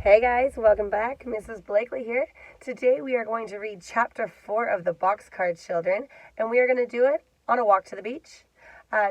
Hey guys, welcome back. Mrs. Blakely here. Today we are going to read chapter 4 of the Boxcar Children, and we are going to do it on a walk to the beach.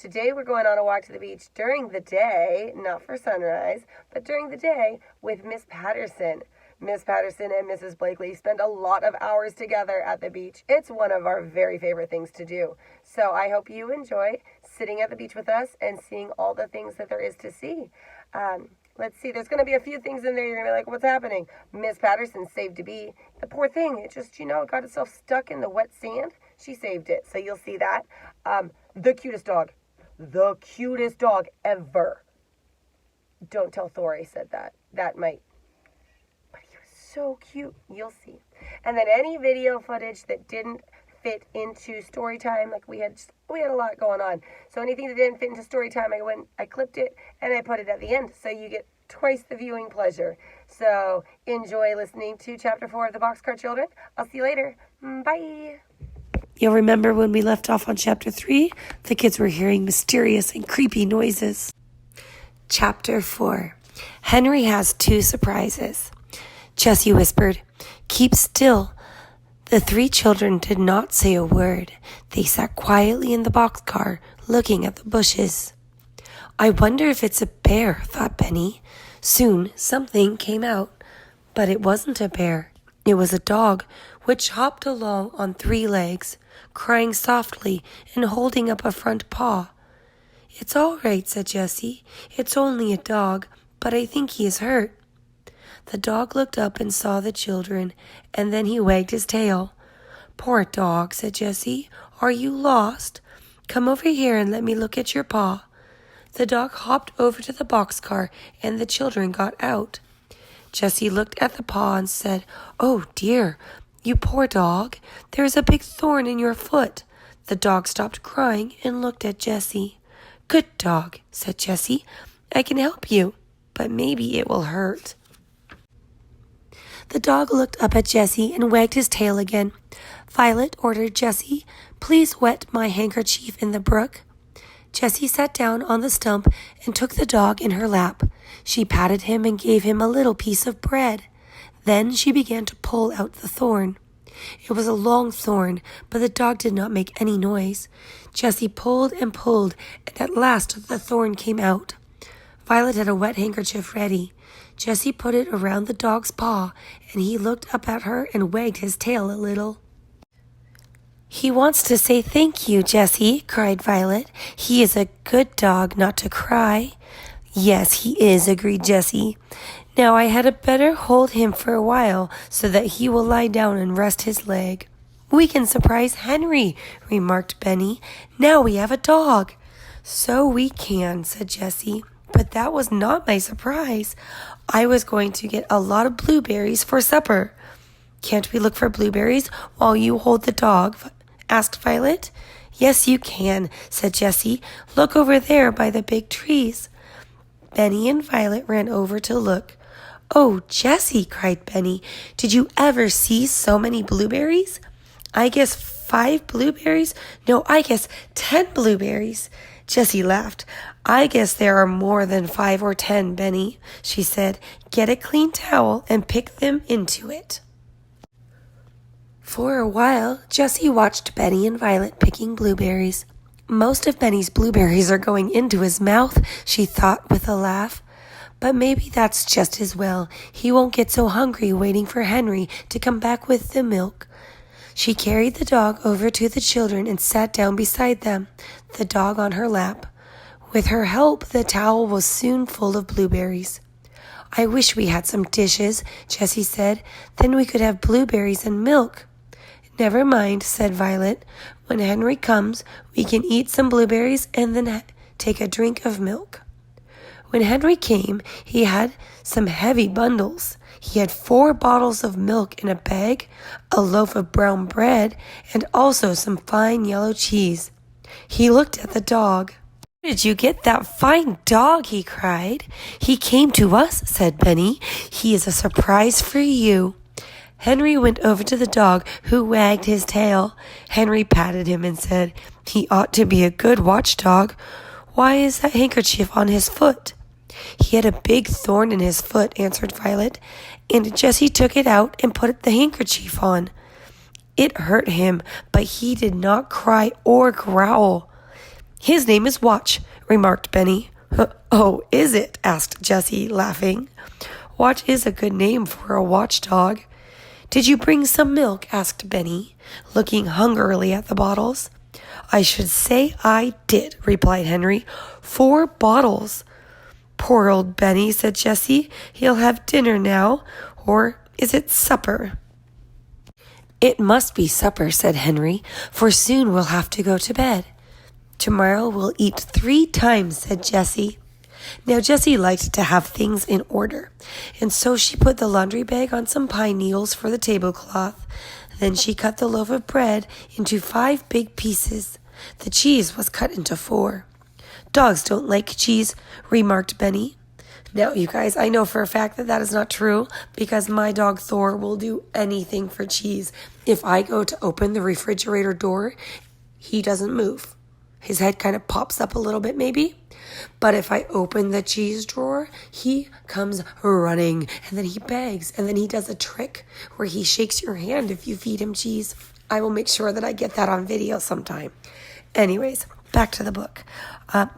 Today we're going on a walk to the beach during the day, not for sunrise, but during the day with Miss Patterson. Miss Patterson and Mrs. Blakely spend a lot of hours together at the beach. It's one of our very favorite things to do. So I hope you enjoy sitting at the beach with us and seeing all the things that there is to see. Let's see, there's going to be a few things in there you're going to be like, what's happening? Miss Patterson saved a bee. The poor thing, it just, got itself stuck in the wet sand. She saved it, so you'll see that. The cutest dog ever. Don't tell Thor I said that. That might. But he was so cute. You'll see. And then any video footage that didn't fit into story time, like we had a lot going on. So anything that didn't fit into story time, I clipped it and I put it at the end. So you get twice the viewing pleasure. So enjoy listening to chapter 4 of the Boxcar Children. I'll see you later. Bye. You'll remember when we left off on chapter 3, the kids were hearing mysterious and creepy noises. Chapter 4. Henry has 2 surprises. Jessie whispered, "Keep still." The 3 children did not say a word. They sat quietly in the boxcar, looking at the bushes. "I wonder if it's a bear," thought Benny. Soon something came out, but it wasn't a bear. It was a dog, which hopped along on 3 legs, crying softly and holding up a front paw. "It's all right," said Jessie. "It's only a dog, but I think he is hurt." The dog looked up and saw the children, and then he wagged his tail. "Poor dog," said Jessie. "Are you lost? Come over here and let me look at your paw." The dog hopped over to the boxcar, and the children got out. Jessie looked at the paw and said, "Oh dear, you poor dog. There is a big thorn in your foot." The dog stopped crying and looked at Jessie. "Good dog," said Jessie. "I can help you, but maybe it will hurt." The dog looked up at Jessie and wagged his tail again. "Violet," ordered Jessie, "please wet my handkerchief in the brook." Jessie sat down on the stump and took the dog in her lap. She patted him and gave him a little piece of bread. Then she began to pull out the thorn. It was a long thorn, but the dog did not make any noise. Jessie pulled and pulled, and at last the thorn came out. Violet had a wet handkerchief ready. Jessie put it around the dog's paw, and he looked up at her and wagged his tail a little. "He wants to say thank you, Jessie," cried Violet. "He is a good dog not to cry." "Yes, he is," agreed Jessie. "Now I had better hold him for a while so that he will lie down and rest his leg." "We can surprise Henry," remarked Benny. "Now we have a dog." "So we can," said Jessie. "But that was not my surprise. I was going to get a lot of blueberries for supper." "Can't we look for blueberries while you hold the dog?" asked Violet. "Yes, you can," said Jessie. "Look over there by the big trees." Benny and Violet ran over to look. "Oh, Jessie," cried Benny, "did you ever see so many blueberries?" "I guess 5 blueberries. No, I guess 10 blueberries." Jessie laughed. "I guess there are more than 5 or 10, Benny," she said. "Get a clean towel and pick them into it." For a while, Jessie watched Benny and Violet picking blueberries. "Most of Benny's blueberries are going into his mouth," she thought with a laugh. "But maybe that's just as well. He won't get so hungry waiting for Henry to come back with the milk." She carried the dog over to the children and sat down beside them, the dog on her lap. With her help, the towel was soon full of blueberries. "I wish we had some dishes," Jessie said. "Then we could have blueberries and milk." "Never mind," said Violet. "When Henry comes, we can eat some blueberries and then take a drink of milk." When Henry came, he had some heavy bundles. He had 4 bottles of milk in a bag, a loaf of brown bread, and also some fine yellow cheese. He looked at the dog. "Where did you get that fine dog?" he cried. "He came to us," said Benny. "He is a surprise for you." Henry went over to the dog, who wagged his tail. Henry patted him and said, "He ought to be a good watchdog. Why is that handkerchief on his foot?" He had a big thorn in his foot, answered Violet, and Jessie took it out and put the handkerchief on. It hurt him, but he did not cry or growl. His name is Watch, remarked Benny. Oh, is it? Asked Jessie, laughing. Watch is a good name for a watchdog. Did you bring some milk? Asked Benny, looking hungrily at the bottles. I should say I did, replied Henry. 4 bottles. Poor old Benny, said Jessie. He'll have dinner now, or is it supper? It must be supper, said Henry, for soon we'll have to go to bed. Tomorrow we'll eat 3 times, said Jessie. Now Jessie liked to have things in order, and so she put the laundry bag on some pine needles for the tablecloth. Then she cut the loaf of bread into 5 big pieces. The cheese was cut into 4. Dogs don't like cheese, remarked Benny. Now, you guys, I know for a fact that that is not true because my dog Thor will do anything for cheese. If I go to open the refrigerator door, he doesn't move. His head kind of pops up a little bit maybe. But if I open the cheese drawer, he comes running and then he begs and then he does a trick where he shakes your hand if you feed him cheese. I will make sure that I get that on video sometime. Anyways, back to the book.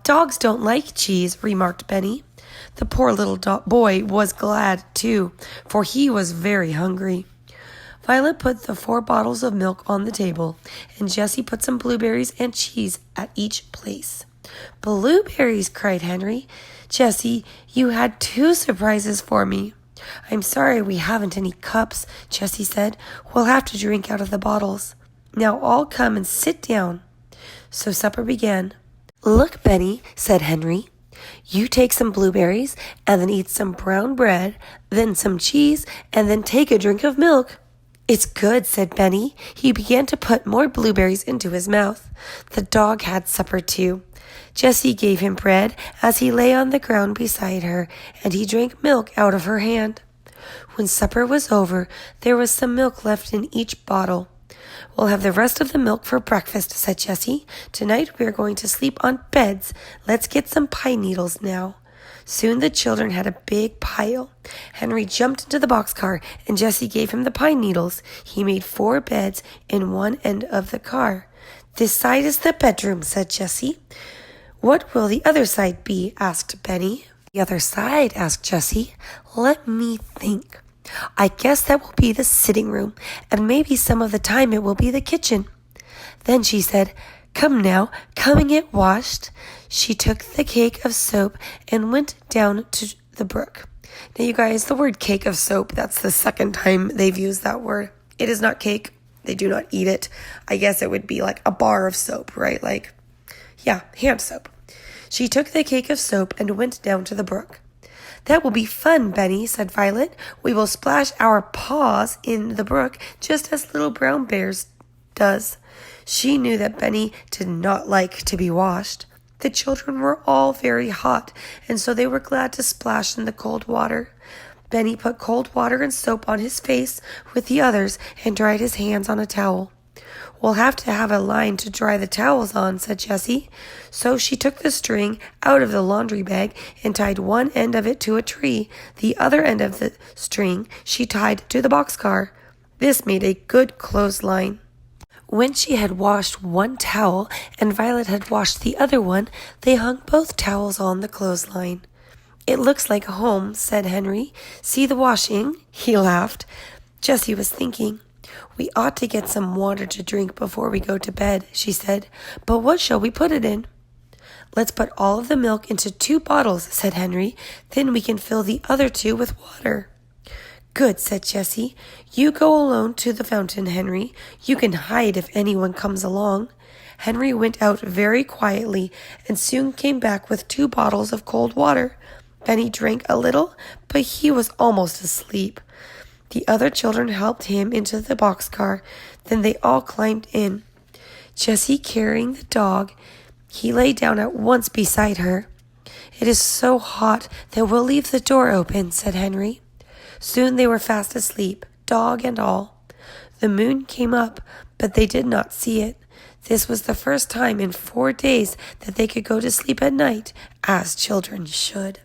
Dogs don't like cheese, remarked Benny. The poor little boy was glad, too, for he was very hungry. Violet put the 4 bottles of milk on the table, and Jessie put some blueberries and cheese at each place. Blueberries, cried Henry. Jessie, you had 2 surprises for me. I'm sorry we haven't any cups, Jessie said. We'll have to drink out of the bottles. Now all come and sit down. So supper began. Look, Benny, said Henry. You take some blueberries, and then eat some brown bread, then some cheese, and then take a drink of milk. It's good, said Benny. He began to put more blueberries into his mouth. The dog had supper too. Jessie gave him bread as he lay on the ground beside her, and he drank milk out of her hand. When supper was over, there was some milk left in each bottle. We'll have the rest of the milk for breakfast, said Jessie. Tonight we are going to sleep on beds. Let's get some pine needles now. Soon the children had a big pile. Henry jumped into the boxcar, and Jessie gave him the pine needles. He made 4 beds in one end of the car. This side is the bedroom, said Jessie. What will the other side be? Asked Benny. The other side, asked Jessie. Let me think. I guess that will be the sitting room, and maybe some of the time it will be the kitchen. Then she said, Come now, come and get washed. She took the cake of soap and went down to the brook. Now, you guys, the word cake of soap, that's the second time they've used that word. It is not cake. They do not eat it. I guess it would be like a bar of soap, right? Like, yeah, hand soap. She took the cake of soap and went down to the brook. That will be fun, Benny, said Violet. We will splash our paws in the brook just as little brown bears does. She knew that Benny did not like to be washed. The children were all very hot, and so they were glad to splash in the cold water. Benny put cold water and soap on his face with the others and dried his hands on a towel. We'll have to have a line to dry the towels on, said Jessie. So she took the string out of the laundry bag and tied one end of it to a tree. The other end of the string she tied to the boxcar. This made a good clothesline. When she had washed one towel and Violet had washed the other one, they hung both towels on the clothesline. It looks like a home, said Henry. See the washing? He laughed. Jessie was thinking. We ought to get some water to drink before we go to bed, she said. But what shall we put it in? Let's put all of the milk into 2 bottles, said Henry. Then we can fill the other 2 with water. Good, said Jessie. You go alone to the fountain, Henry. You can hide if anyone comes along. Henry went out very quietly and soon came back with 2 bottles of cold water. Benny drank a little, but he was almost asleep. The other children helped him into the boxcar. Then they all climbed in. Jessie carrying the dog. He lay down at once beside her. It is so hot that we'll leave the door open, said Henry. Soon they were fast asleep, dog and all. The moon came up, but they did not see it. This was the first time in 4 days that they could go to sleep at night, as children should.